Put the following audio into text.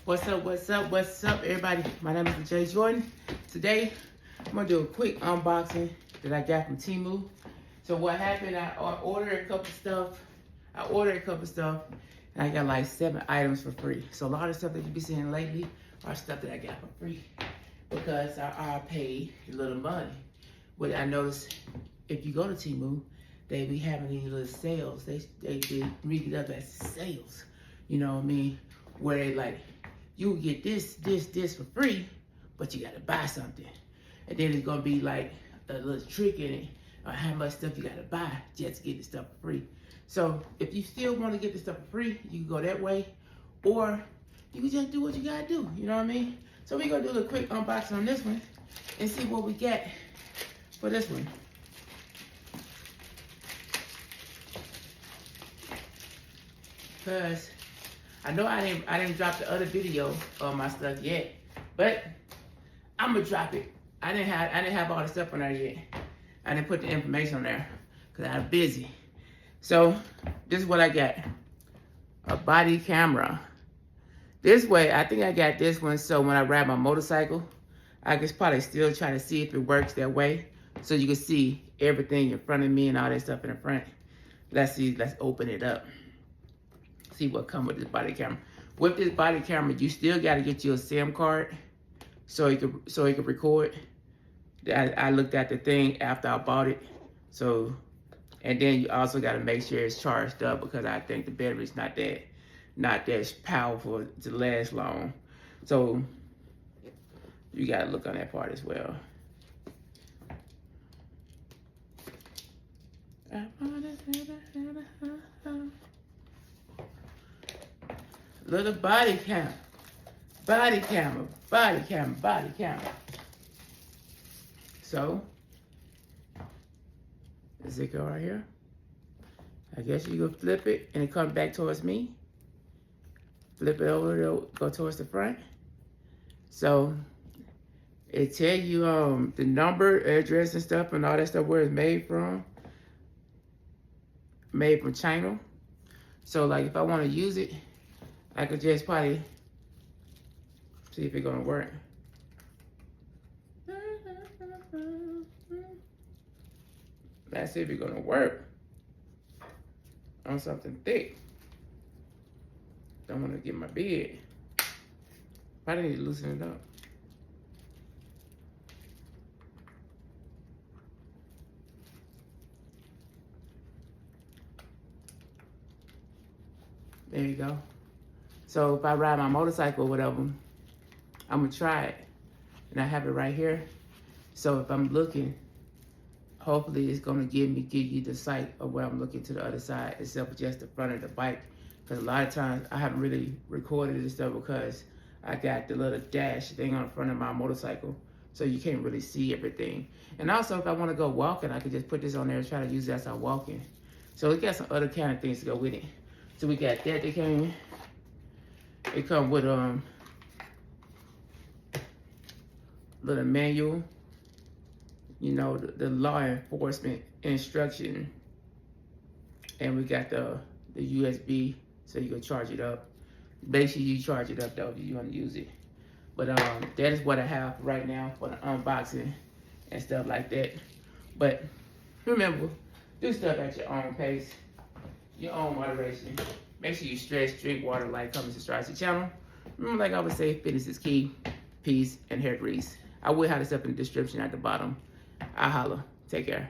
What's up, everybody? My name is TheJ Jordan. Today, I'm gonna do a quick unboxing that I got from Temu. So what happened, I ordered a couple stuff, and I got like 7 items for free. So a lot of stuff that you be seeing lately are stuff that I got for free because I paid a little money. But I noticed if you go to Temu, they be having these little sales. They rig it up as sales. You know what I mean? Where they like, you get this for free, but you gotta buy something. And then it's gonna be like a little trick in it, or how much stuff you gotta buy just to get the stuff for free. So if you still wanna get the stuff for free, you can go that way, or you can just do what you gotta do, you know what I mean? So we're gonna do a quick unboxing on this one and see what we get for this one. Cause I know I didn't drop the other video of my stuff yet, but I'm gonna drop it. I didn't have all the stuff on there yet. I didn't put the information on there because I'm busy. So this is what I got: a body camera. This way, I think I got this one so when I ride my motorcycle, I can probably still try to see if it works that way, so you can see everything in front of me and all that stuff in the front. Let's see. Let's open it up. See what comes with this body camera. With this body camera, you still got to get you a SIM card so it could record. I looked at the thing after I bought it. So, and then you also got to make sure it's charged up because I think the battery's not that powerful to last long. So you got to look on that part as well. Little body camera. So, does it go right here? I guess you can flip it and it comes back towards me. Flip it over, go towards the front. So, it tell you the number, address and stuff and all that stuff where it's made from. Made from China. So like if I want to use it, I could just probably see if it's gonna work. Let's see if it's gonna work on something thick. Don't want to get my bed. Probably need to loosen it up. There you go. So if I ride my motorcycle or whatever, I'm gonna try it. And I have it right here. So if I'm looking, hopefully it's gonna give you the sight of where I'm looking to the other side, except for just the front of the bike. Because a lot of times I haven't really recorded this stuff because I got the little dash thing on the front of my motorcycle. So you can't really see everything. And also if I wanna go walking, I can just put this on there and try to use it as I'm walking. So it got some other kind of things to go with it. So we got that that came. It come with little manual, you know, the law enforcement instruction, and we got the USB so you can charge it up. Make sure you charge it up though if you want to use it. But that is what I have right now for the unboxing and stuff like that. But remember, do stuff at your own pace, your own moderation. Make sure you stretch, drink water, like, comment, subscribe to the channel. Remember, like I always say, fitness is key, peace, and hair grease. I will have this up in the description at the bottom. I'll holla. Take care.